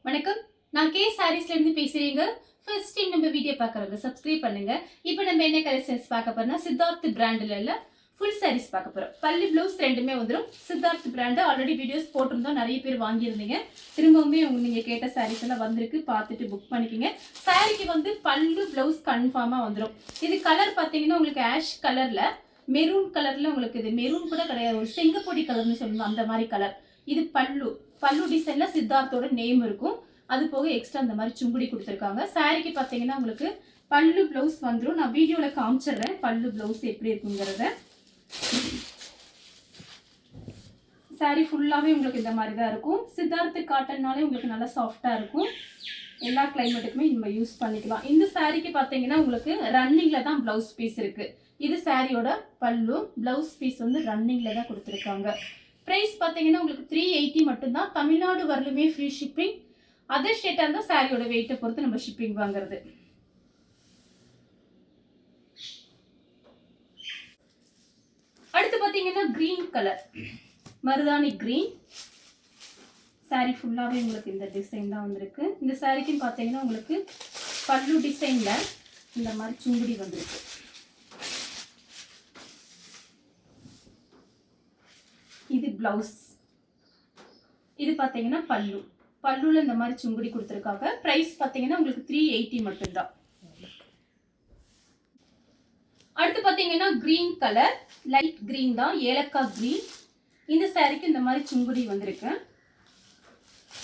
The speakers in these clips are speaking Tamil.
வணக்கம். நான் கே சாரீஸ்ல இருந்து பேசுறேங்க. ஃபர்ஸ்ட் டைம் நம்ம வீடியோ பார்க்கறவங்க சப்ஸ்கிரைப் பண்ணுங்க. இப்போ நம்ம என்ன கலெக்ஷன்ஸ் பார்க்க போறோம்னா சித்தார்த் பிராண்ட்ல ஃபுல் சாரீஸ் பார்க்க போறோம். பல்லு ப்ளவுஸ் ரெண்டுமே வந்துரும். சித்தார்த் பிராண்ட் ஆல்ரெடி வீடியோஸ் போட்டிருந்தோம். நிறைய பேர் வாங்கியிருந்தீங்க. திரும்பவுமே நீங்க கேட்ட சாரீஸ் எல்லாம் வந்திருக்கு. பார்த்துட்டு புக் பண்ணிக்கங்க. சாரிக்கு வந்து பல்லு ப்ளவுஸ் கன்ஃபார்மா வந்துரும். இது கலர் பார்த்தீங்கன்னா உங்களுக்கு ஆஷ் கலர்ல மெரூன் கலர்ல உங்களுக்கு இது மெரூன் கூட கிடையாது. ஒரு செங்கப்பொடி கலர்னு சொல்லுவாங்க அந்த மாதிரி கலர். இது பல்லு பல்லு டிசைன்ல சித்தார்த்தோட நேம் இருக்கும். அது போக எக்ஸ்ட்ரா அந்த மாதிரி சுங்குடி கொடுத்துருக்காங்க. சாரிக்கு பார்த்தீங்கன்னா உங்களுக்கு பல்லு பிளவுஸ் வந்துடும். நான் வீடியோல காமிச்சிடுறேன் பல்லு பிளவுஸ் எப்படி இருக்குங்கிறத. சாரி ஃபுல்லாவே உங்களுக்கு இந்த மாதிரி தான் இருக்கும். சித்தார்த் காட்டன்னாலே உங்களுக்கு நல்லா சாஃப்டா இருக்கும். எல்லா கிளைமேட்டுக்குமே நம்ம யூஸ் பண்ணிக்கலாம். இந்த சாரிக்கு பார்த்தீங்கன்னா உங்களுக்கு ரன்னிங்ல தான் பிளவுஸ் பீஸ் இருக்கு. இது சாரியோட பல்லு. பிளவுஸ் பீஸ் வந்து ரன்னிங்ல தான் கொடுத்துருக்காங்க. பிரைஸ் பார்த்தீங்கன்னா உங்களுக்கு 380 மட்டும்தான். தமிழ்நாடு வரலுமே ஃப்ரீ ஷிப்பிங். அதர் ஸ்டேட்டாக இருந்தால் சாரியோட வெயிட்டை பொறுத்து நம்ம ஷிப்பிங் வாங்குறது. அடுத்து பார்த்தீங்கன்னா கிரீன் கலர் மருதாணி கிரீன் சாரி ஃபுல்லாகவே உங்களுக்கு இந்த டிசைன் தான் வந்திருக்கு. இந்த சாரிக்கு பார்த்தீங்கன்னா உங்களுக்கு பல்லு டிசைனில் இந்த மாதிரி சுங்குடி வந்திருக்கு. இது பிளவுஸ். இது பார்த்தீங்கன்னா பல்லு. பல்லுல இந்த மாதிரி சுங்குடி கொடுத்துருக்காங்க. பிரைஸ் பார்த்தீங்கன்னா உங்களுக்கு 380 மட்டும்தான். அடுத்து பார்த்தீங்கன்னா கிரீன் கலர் லைட் கிரீன் தான், ஏலக்காய் கிரீன். இந்த சாரிக்கு இந்த மாதிரி சுங்குடி வந்திருக்கு.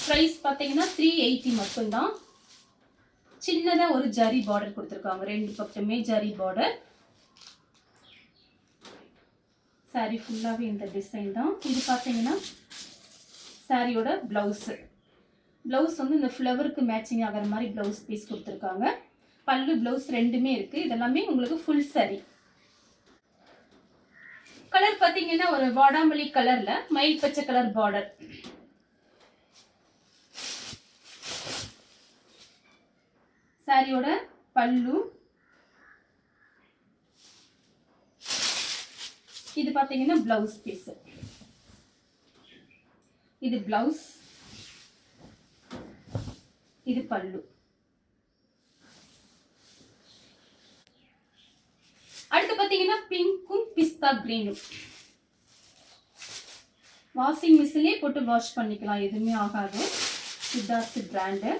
பிரைஸ் பார்த்தீங்கன்னா 380 மட்டும்தான். சின்னதாக ஒரு ஜரி பார்டர் கொடுத்துருக்காங்க. ரெண்டு பக்கமே ஜரி பார்டர். சாரி ஃபுல்லாகவே இந்த டிசைன் தான். இது பார்த்தீங்கன்னா சாரியோட பிளவுஸு. பிளவுஸ் வந்து இந்த ஃப்ளவருக்கு மேட்சிங் ஆகிற மாதிரி பிளவுஸ் பீஸ் கொடுத்துருக்காங்க. பல்லு பிளவுஸ் ரெண்டுமே இருக்கு. இதெல்லாமே உங்களுக்கு ஃபுல் சாரி. கலர் பார்த்தீங்கன்னா ஒரு வாடாமல்லி கலர்ல மயில் பச்சை கலர் பார்டர். சாரியோட பல்லு. இது பார்த்தீங்கன்னா பிளவுஸ் பீஸ். இது பிளவுஸ், இது பல்லு. அடுத்து பார்த்தீங்கன்னா பிங்க்கும் பிஸ்தா கிரீனும். வாஷிங் மிஷின்லேயே போட்டு வாஷ் பண்ணிக்கலாம், எதுவுமே ஆகாது. சித்தார்த் பிராண்டு.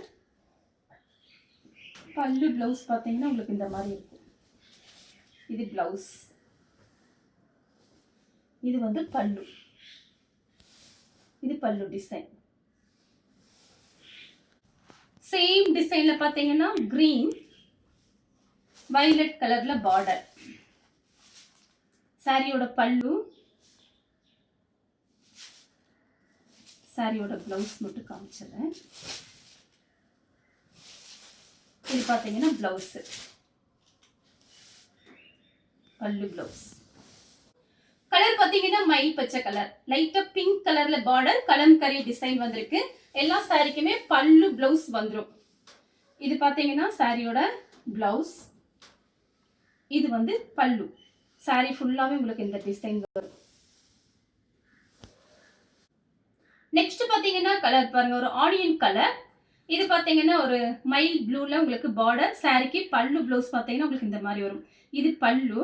பல்லு பிளவுஸ் பார்த்தீங்கன்னா உங்களுக்கு இந்த மாதிரி இருக்கும். இது பிளவுஸ், இது வந்து பல்லு. இது பல்லு டிசைன். சேம் டிசைன்ல பாத்தீங்கன்னா கிரீன் வயலட் கலர்ல பார்டர். சாரியோட பல்லு. சாரியோட பிளவுஸ் மட்டும் காமிச்சிடுறேன். இது பாத்தீங்கன்னா பிளவுஸ், பல்லு பிளவுஸ். கலர் பாத்தீங்கன்னா மயில் பச்சை கலர், லைட்டா பிங்க் கலர்ல பார்டர், கலம்கரி டிசைன் வந்திருக்கு. எல்லா சாரிக்குமே பல்லு பிளவுஸ் வந்துடும். இது பாத்தீங்கன்னா சாரியோட பிளவுஸ், இது வந்து பல்லு. சாரி ஃபுல்லாவே உங்களுக்கு இந்த டிசைன் வரும். நெக்ஸ்ட் பாத்தீங்கன்னா கலர் பாருங்க, ஒரு ஆனியன் கலர். இது பாத்தீங்கன்னா ஒரு மயில் ப்ளூல உங்களுக்கு பார்டர். சாரிக்கு பல்லு பிளவுஸ் பாத்தீங்கன்னா உங்களுக்கு இந்த மாதிரி வரும். இது பல்லு,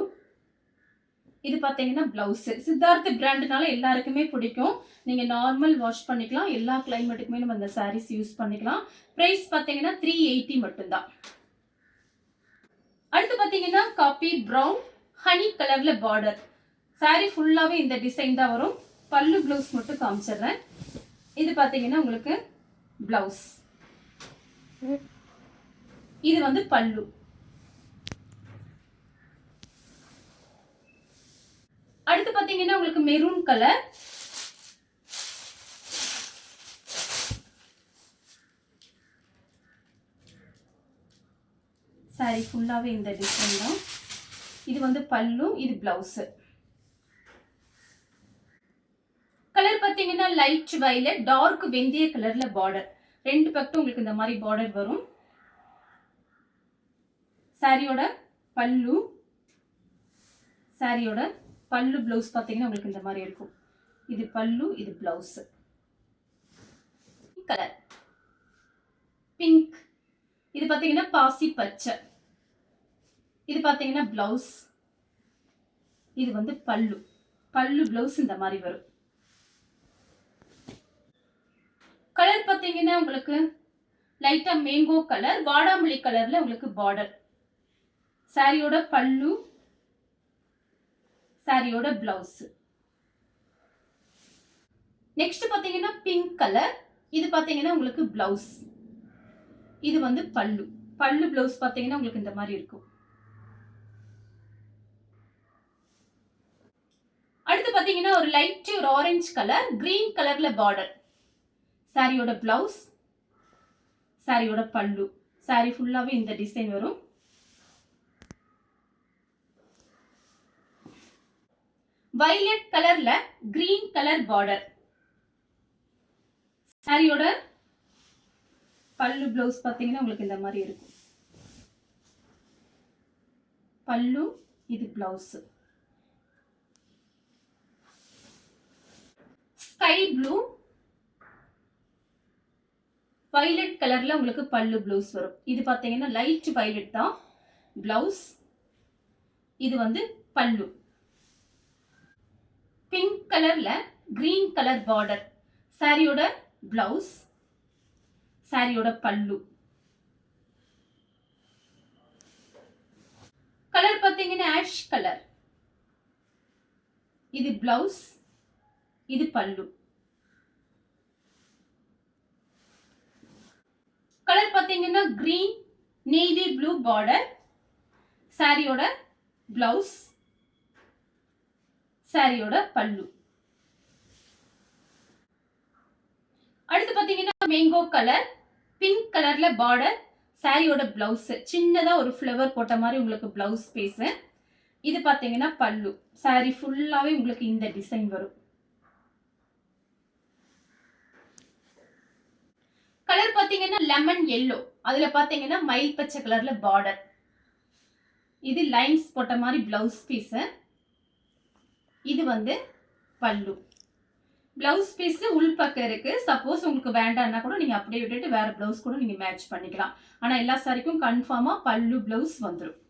இது பார்த்தீங்கன்னா பிளவுஸ். சித்தார்த் பிராண்ட்னால எல்லாருக்குமே பிடிக்கும். நீங்கள் நார்மல் வாஷ் பண்ணிக்கலாம். எல்லா கிளைமேட்டுக்குமே நம்ம இந்த சாரீஸ் யூஸ் பண்ணிக்கலாம். ப்ரைஸ் பார்த்தீங்கன்னா 380 மட்டும்தான். அடுத்து பார்த்தீங்கன்னா காப்பி ப்ரௌன் ஹனி கலர்ல பார்டர். சாரி ஃபுல்லாகவே இந்த டிசைன் தான் வரும். பல்லு பிளவுஸ் மட்டும் காமிச்சிடுறேன். இது பார்த்தீங்கன்னா உங்களுக்கு பிளவுஸ், இது வந்து பல்லு. அடுத்து பாத்தீங்கன்னா உங்களுக்கு மெரூன் கலர். சாரி ஃபுல்லாவே இந்த டிசைன் தான். இது வந்து பல்லு, இது பிளவுஸ். கலர் பாத்தீங்கன்னா லைட் வயலட் டார்க் வெந்தய கலர்ல பார்டர். ரெண்டு பக்கம் உங்களுக்கு இந்த மாதிரி பார்டர் வரும். சாரியோட பல்லு. சாரியோட பல்லு பிளவுஸ் பார்த்தீங்கன்னா உங்களுக்கு இந்த மாதிரி இருக்கும். இது பல்லு, இது பிளவுஸ். Colour pink. இது பாத்தீங்கன்னா பாசி பச்சை. இது பாத்தீங்கன்னா பிளவுஸ். இது வந்து பல்லு. பல்லு பிளவுஸ் இந்த மாதிரி வரும். கலர் பாத்தீங்கன்னா உங்களுக்கு லைட்டா மேங்கோ கலர், வாடாமல்லி கலர்ல உங்களுக்கு பார்டர். சாரியோட பல்லு, சாரியோட பிளவுஸ். நெக்ஸ்ட் பாத்தீங்கன்னா பிங்க் கலர். இது பாத்தீங்கன்னா உங்களுக்கு பிளவுஸ். இது வந்து பல்லு. பல்லு பிளவுஸ் பாத்தீங்கன்னா உங்களுக்கு இந்த மாதிரி இருக்கும். அடுத்து பாத்தீங்கன்னா ஒரு லைட் ஒரு ஆரஞ்சு கலர், கிரீன் கலர்ல பார்டர். சாரியோட பிளவுஸ், சாரியோட பல்லு. சாரி ஃபுல்லாவே இந்த டிசைன் வரும். வயலட் கலர்ல கிரீன் கலர் பார்டர். சாரியோட பல்லு பிளவுஸ் பாத்தீங்கன்னா உங்களுக்கு இந்த மாதிரி இருக்கும். பல்லு, இது பிளவுஸ். ஸ்கை ப்ளூ, வயலட் கலர்ல உங்களுக்கு பல்லு பிளவுஸ் வரும். இது பாத்தீங்கன்னா லைட் வயலட் தான் பிளவுஸ். இது வந்து பல்லு. பிங்க் கலர்ல கிரீன் கலர் பார்டர். சாரியோட பிளவுஸ், சாரியோட பல்லு. கலர் பாத்தீங்கன்னா ஆஷ் கலர். இது பிளவுஸ், இது பல்லு. கலர் பாத்தீங்கன்னா கிரீன் நேவி ப்ளூ பார்டர். சாரியோட பிளவுஸ், சாரியோட பல்லு. அடுத்து பாத்தீங்கன்னா மேங்கோ கலர், பிங்க் கலர்ல பார்டர். சாரியோட பிளவுஸ் சின்னதா ஒரு ஃப்ளவர் போட்ட மாதிரி உங்களுக்கு பிளவுஸ் பீஸ். இது பாத்தீங்கன்னா பல்லு. சாரி ஃபுல்லாவே உங்களுக்கு இந்த டிசைன் வரும். கலர் பாத்தீங்கன்னா லெமன் எல்லோ. அதுல பாத்தீங்கன்னா மயில் பச்சை கலர்ல பார்டர். இது லைன்ஸ் போட்ட மாதிரி பிளவுஸ் பீஸ். இது வந்து பல்லு. பிளவுஸ் பீஸ் உள் பக்கம் இருக்கு. சப்போஸ் உங்களுக்கு வேண்டாம்னா கூட நீங்க அப்படியே விட்டுட்டு வேற பிளவுஸ் கூட நீங்க மேட்ச் பண்ணிக்கலாம். ஆனா எல்லா சாரிக்கும் கன்ஃபார்மா பல்லு பிளவுஸ் வந்துடும்.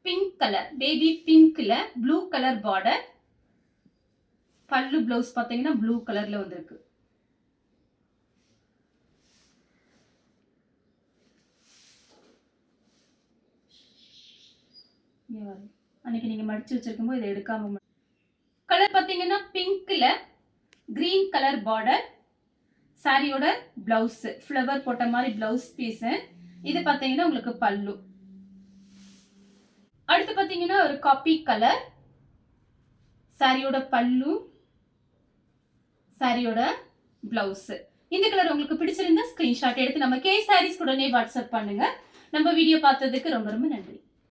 பிங்க் கலர், பேபி பிங்க்ல blue colour border. Pallu blouse பாத்தீங்கன்னா ப்ளூ கலர்ல வந்திருக்கு. அன்னைக்கு நீங்க மடிச்சு வச்சிருக்கும் போது இதை எடுக்காம. கலர் பாத்தீங்கன்னா பிங்க்ல கிரீன் கலர் பார்டர். சாரியோட பிளவுஸ் ஃப்ளவர் போட்ட மாதிரி பிளவுஸ் பீஸ். இது பாத்தீங்கன்னா உங்களுக்கு பல்லு. அடுத்து பாத்தீங்கன்னா ஒரு காப்பி கலர். சாரியோட பல்லு, சாரியோட பிளவுஸ். இந்த கலர் உங்களுக்கு பிடிச்சிருந்தா ஸ்கிரீன்ஷாட் எடுத்து நம்ம கே சாரீஸ் உடனே வாட்ஸ்அப் பண்ணுங்க. நம்ம வீடியோ பார்த்ததுக்கு ரொம்ப ரொம்ப நன்றி.